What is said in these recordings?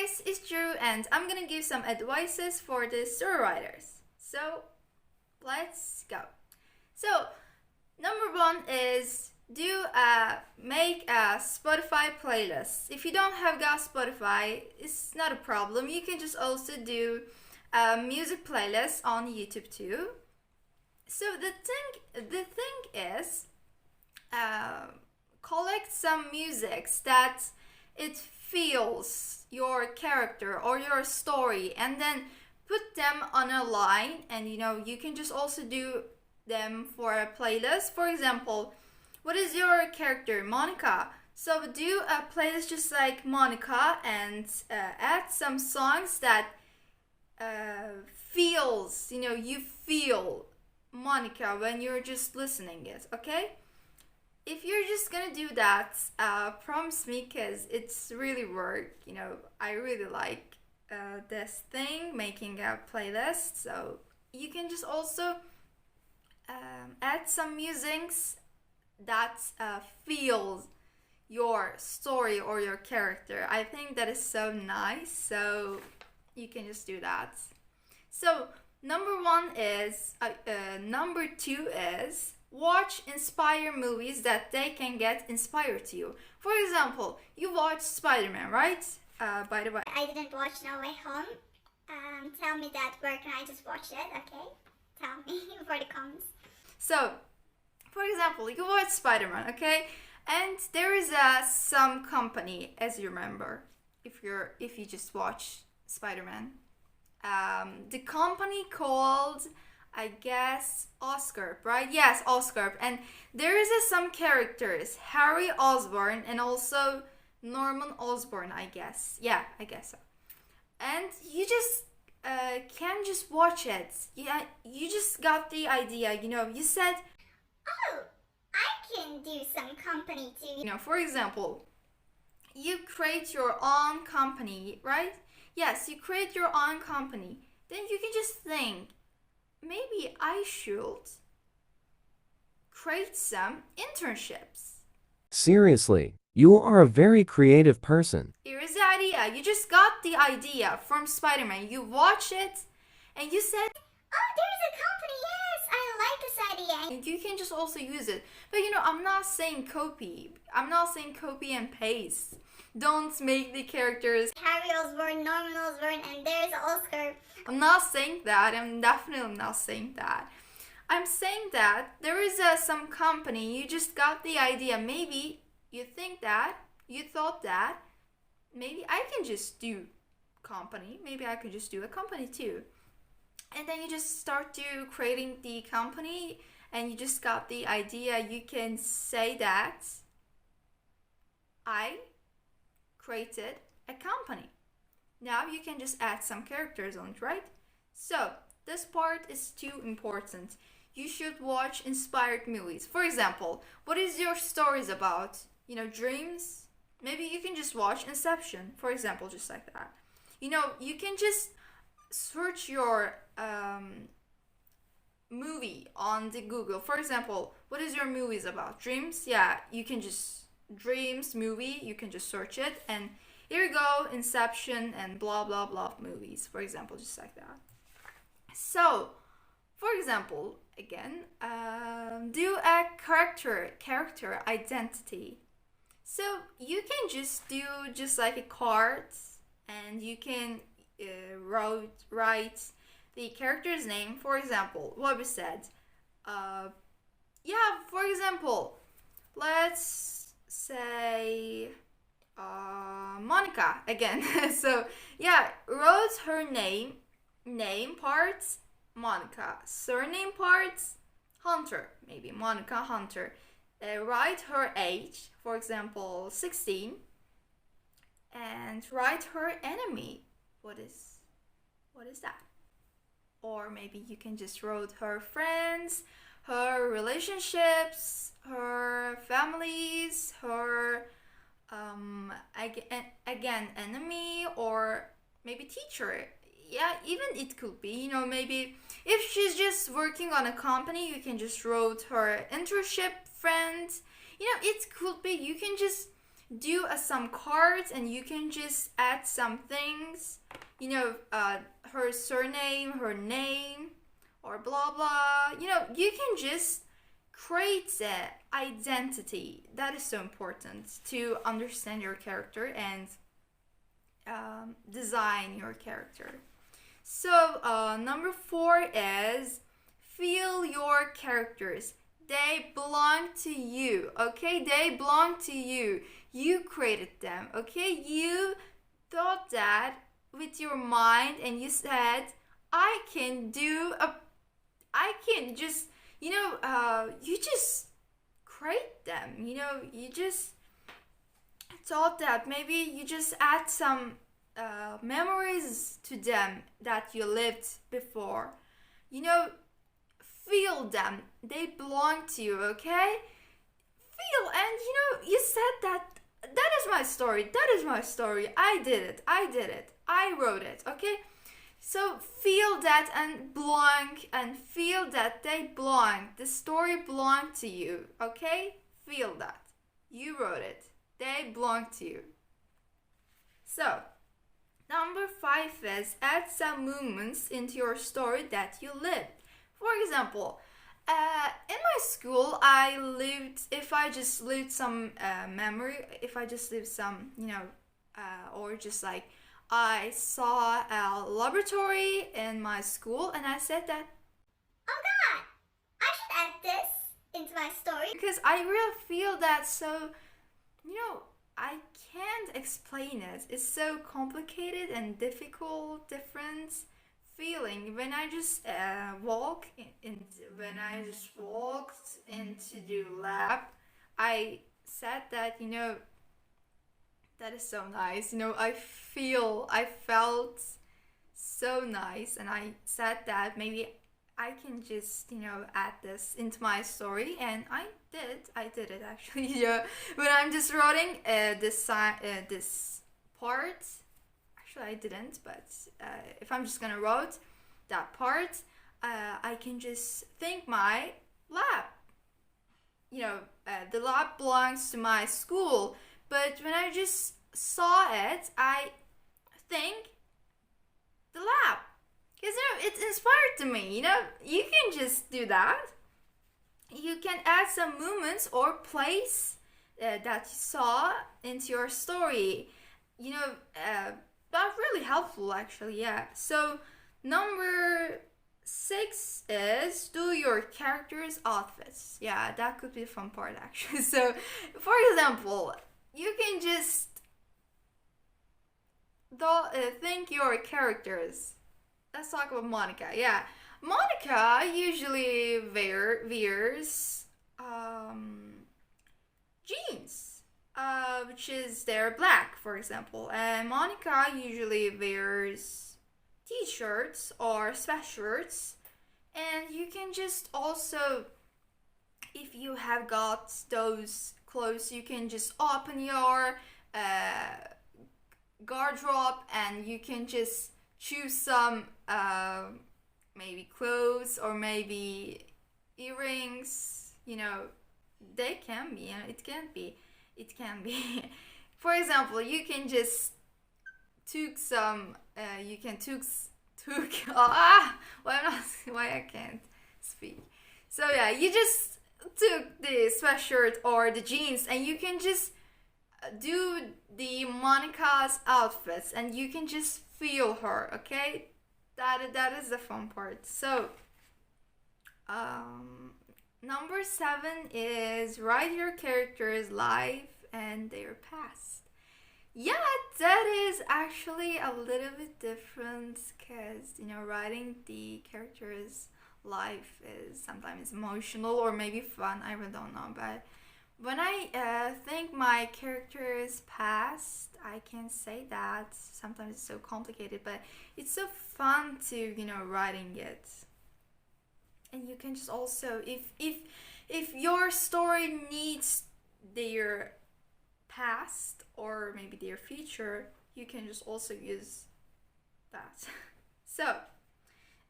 guys, it's Drew and I'm gonna give some advices for the story writers. So let's go. So number one is make a Spotify playlist. If you don't have got Spotify, it's not a problem. You can just also do a music playlist on YouTube too. So the thing is, collect some musics that it feels your character or your story, and then put them on a line. And you can just also do them for a playlist. For example, what is your character? Monica. So do a playlist just like Monica and add some songs that feels, you feel Monica when you're just listening it, okay? If you're just gonna do that, promise me, because it's really work. I really like this thing, making a playlist. So you can just also add some musics that feels your story or your character. I think that is so nice. So you can just do that. So number two is watch inspire movies that they can get inspired to you. For example, you watch Spider-Man, right? By the way, I didn't watch No Way Home. Tell me that, where can I just watch it, okay? Tell me for the comments. So, for example, you watch Spider-Man, okay? And there is some company, as you remember, if you just watch Spider-Man. The company called, I guess, Oscar, right? Yes, Oscar. And there is some characters, Harry Osborn and also Norman Osborn, I guess. Yeah, I guess so. And you just can just watch it. Yeah, you just got the idea. You said, oh, I can do some company too. For example, you create your own company, right? Yes, you create your own company. Then you can just think, maybe I should create some internships. Seriously, you are a very creative person. Here is the idea. You just got the idea from Spider-Man. You watch it and you said, oh, there's a company, yes, I like this idea. And you can just also use it. But I'm not saying copy. I'm not saying copy and paste. Don't make the characters Harry Osborn, Norman Osborn, and there's Oscar. I'm not saying that. I'm definitely not saying that. I'm saying that there is some company. You just got the idea. Maybe you thought that, maybe I can just do company. Maybe I could just do a company too. And then you just start to creating the company, and you just got the idea. You can say that I created a company. Now you can just add some characters on it, right? So this part is too important. You should watch inspired movies. For example, what is your stories about? Dreams? Maybe you can just watch Inception, for example, just like that. You can just search your movie on the Google. For example, what is your movies about? Dreams? Yeah, you can just dreams movie, you can just search it, and here you go, Inception and blah blah blah movies, for example, just like that. So for example, again, do a character identity. So you can just do just like a card, and you can write the character's name. For example, what we said, for example, let's say Monica again. So yeah, wrote her name parts Monica, surname parts Hunter, maybe Monica Hunter. Write her age, for example 16, and write her enemy. What is that? Or maybe you can just write her friends, her relationships, her families, her again enemy, or maybe teacher. Yeah, even it could be, maybe if she's just working on a company, you can just write her internship friend. It could be, you can just do some cards, and you can just add some things, her surname, her name, or blah blah. You can just create an identity. That is so important to understand your character and design your character. So number 4 is feel your characters. They belong to you, okay? They belong to you. You created them, okay? You thought that with your mind, and you said, I can just, you just create them, you just thought that maybe you just add some memories to them that you lived before. Feel them. They belong to you, okay? Feel, and you said that is my story. That is my story. I did it. I wrote it, okay? So feel that and belong, and feel that they belong. The story belonged to you, okay? Feel that. You wrote it. They belong to you. So, number 5 is add some moments into your story that you lived. For example, in my school, if I just lived some memory, if I just lived some, or just like, I saw a laboratory in my school, and I said that, oh God, I should add this into my story. Because I really feel that, so, I can't explain it. It's so complicated and difficult, different feeling. When I just walked into the lab, I said that, that is so nice. I felt so nice, and I said that maybe I can just, add this into my story, and I did it actually. When I'm just writing this part, actually I didn't, but if I'm just gonna write that part, I can just think my lab. The lab belongs to my school, but when I just saw it, I think the lab. Because, it's inspired to me, you can just do that. You can add some moments or place that you saw into your story. That's really helpful, actually, yeah. So, number 6 is do your character's outfits. Yeah, that could be the fun part, actually. So, for example, you can just think your characters. Let's talk about Monica. Yeah, Monica usually wears jeans, which is they're black, for example. And Monica usually wears t-shirts or sweatshirts. And you can just also, if you have got those clothes, you can just open your garderobe, and you can just choose some maybe clothes or maybe earrings. They can be, it can be. For example, you can just took some why I can't speak. So yeah, you just took the sweatshirt or the jeans, and you can just do the Monica's outfits, and you can just feel her, okay? That is the fun part. So number 7 is write your character's life and their past. Yeah, that is actually a little bit different, because writing the character's life is sometimes emotional or maybe fun, I really don't know. But when I think my character's past, I can say that sometimes it's so complicated, but it's so fun to writing it. And you can just also, if your story needs their past or maybe their future, you can just also use that. So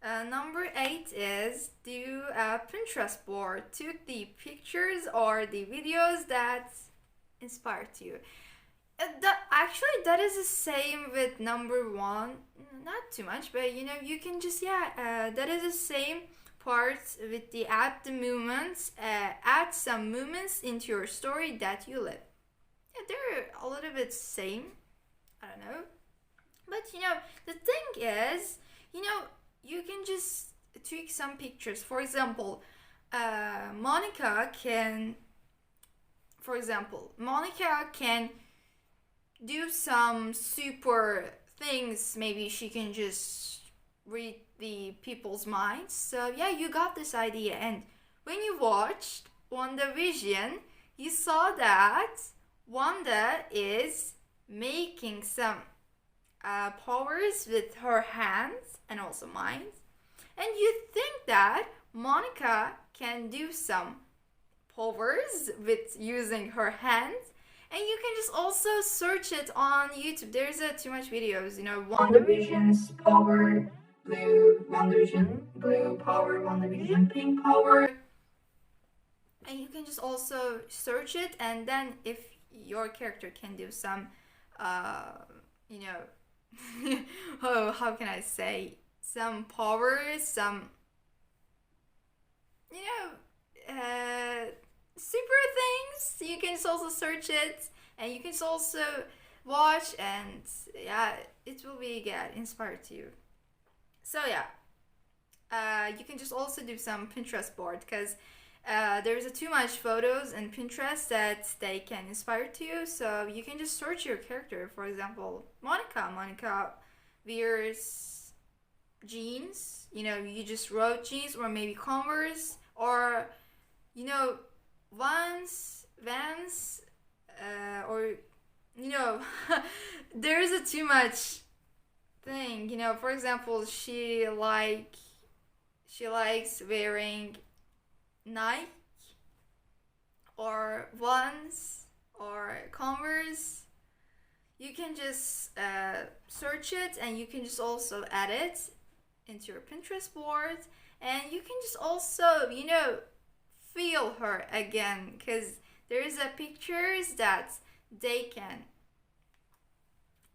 number 8 is do a Pinterest board. Took the pictures or the videos that inspired you. That is the same with number one. Not too much, but you can just that is the same part with the add the movements, add some movements into your story that you live. Yeah, they're a little bit same. I don't know, but the thing is, you can just tweak some pictures. For example, Monica can. For example, Monica can do some super things. Maybe she can just read the people's minds. So yeah, you got this idea. And when you watched WandaVision, you saw that Wanda is making some powers with her hands and also minds. And you think that Monica can do some powers with using her hands. And you can just also search it on YouTube. There's too much videos, WandaVision's power, blue WandaVision, blue power, WandaVision, pink power. And you can just also search it, and then if your character can do some, oh, how can I say, some powers, some, super things, you can just also search it, and you can just also watch, and yeah, it will be inspired to you. So yeah, you can just also do some Pinterest board, because there's too much photos in Pinterest that they can inspire to you. So you can just search your character. For example, Monica wears jeans. You just wrote jeans, or maybe Converse, or Vans, or there's too much thing. For example, she likes wearing Nike or Vans or Converse. You can just search it, and you can just also add it into your Pinterest board, and you can just also feel her again, because there's pictures that they can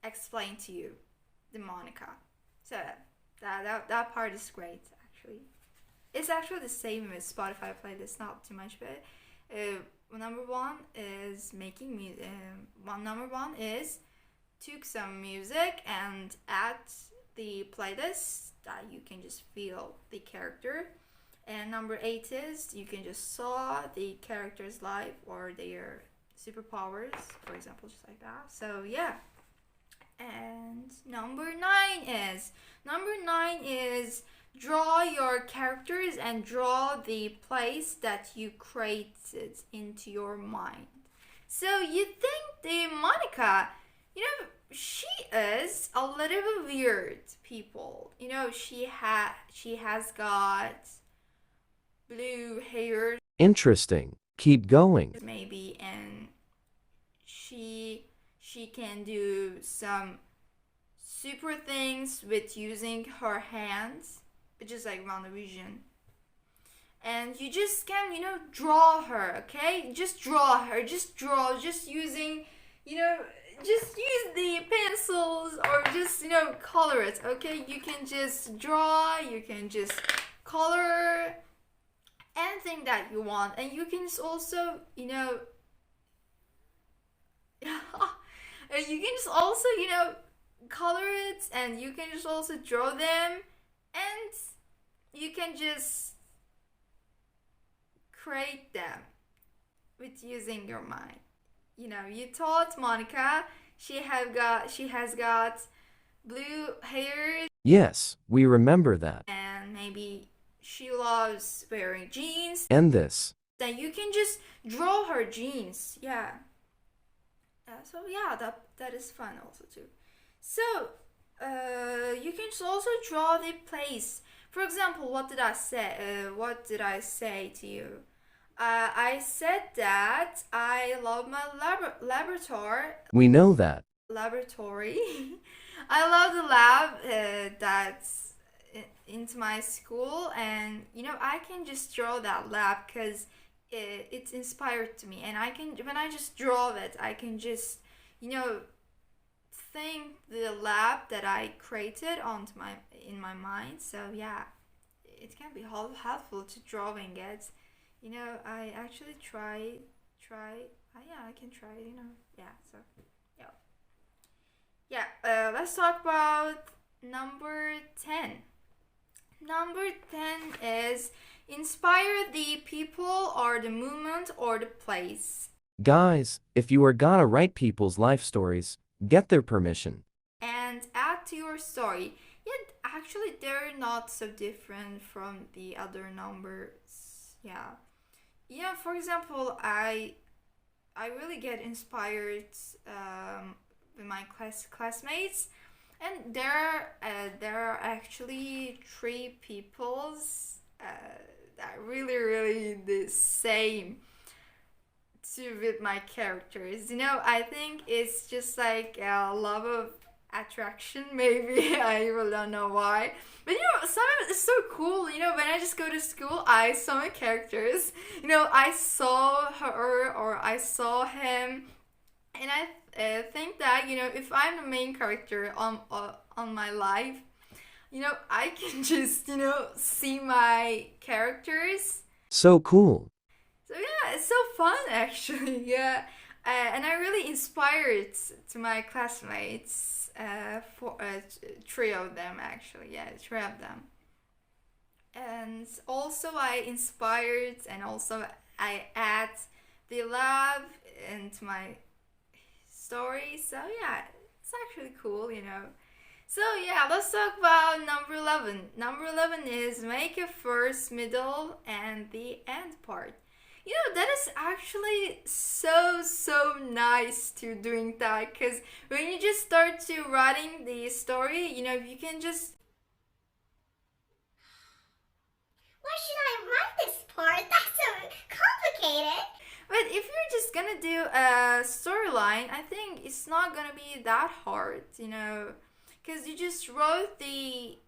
explain to you the Monica. So that part is great. Actually, it's actually the same with Spotify playlist, not too much, but number one is making music. Number one is took some music and add the playlist that you can just feel the character. And number 8 is you can just saw the character's life or their superpowers, for example, just like that. So yeah. And number 9 is draw your characters and draw the place that you created into your mind. So you think the Monica, she is a little bit weird people. She has got blue hair. Interesting. Keep going. Maybe, and she can do some super things with using her hands, just like WandaVision. And you just can, draw her, okay? Just draw her, just using, just use the pencils, or just, color it, okay? You can just draw, you can just color anything that you want, and you can just also, you can just also, color it, and you can just also draw them, and you can just create them with using your mind. You taught Monica she has got blue hair. Yes, we remember that. And maybe she loves wearing jeans. And this. Then you can just draw her jeans. Yeah. So yeah, that is fun also too. So you can also draw the place. For example, what did I say? What did I say to you? I said that I love my laboratory. We know that. Laboratory. I love the lab that's into my school, and I can just draw that lab because it's inspired to me, and when I just draw it, I can just think the lab that I created in my mind. So yeah, it can be helpful to drawing it. I actually try. Yeah, I can try. Yeah. So yeah, yeah. Let's talk about number 10. Number 10 is inspire the people or the movement or the place. Guys, if you are gonna write people's life stories, get their permission. And add to your story. Yet actually they're not so different from the other numbers. Yeah. For example, I really get inspired with my classmates, and there are actually 3 peoples that really the same with my characters. I think it's just like a love of attraction, maybe. I really don't know why. But sometimes it's so cool. When I just go to school, I saw my characters. I saw her or I saw him, and I think that if I'm the main character on my life, I can just see my characters. So cool. So yeah, it's so fun actually. Yeah, and I really inspired to my classmates. For 3 of them actually. Yeah, 3 of them. And also I inspired, and also I add the love into my story. So yeah, it's actually cool. So yeah, let's talk about number 11. Number 11 is make a first, middle, and the end part. That is actually so nice to doing that, because when you just start to writing the story, you can just... Why should I write this part? That's so complicated. But if you're just gonna do a storyline, I think it's not gonna be that hard, because you just wrote the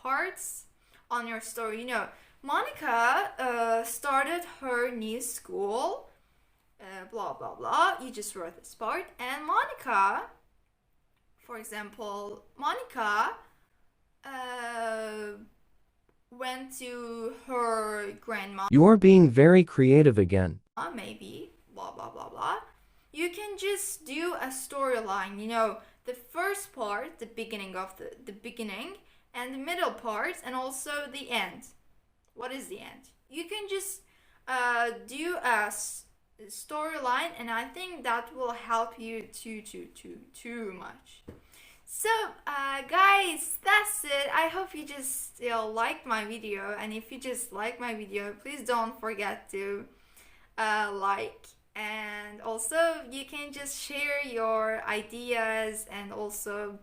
parts on your story. Monica started her new school, blah blah blah. You just wrote this part, and Monica, for example, Monica went to her grandma. You are being very creative again. Maybe blah blah blah blah. You can just do a storyline. The first part, the beginning of the beginning, and the middle part, and also the end. What is the end? You can just do a storyline, and I think that will help you too much. So guys, that's it. I hope you just still liked my video, and if you just like my video, please don't forget to like, and also you can just share your ideas, and also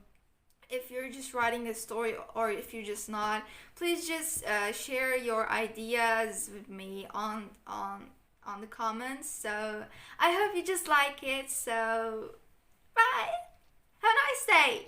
if you're just writing a story or if you're just not, please just share your ideas with me on the comments. So I hope you just like it. So bye, have a nice day.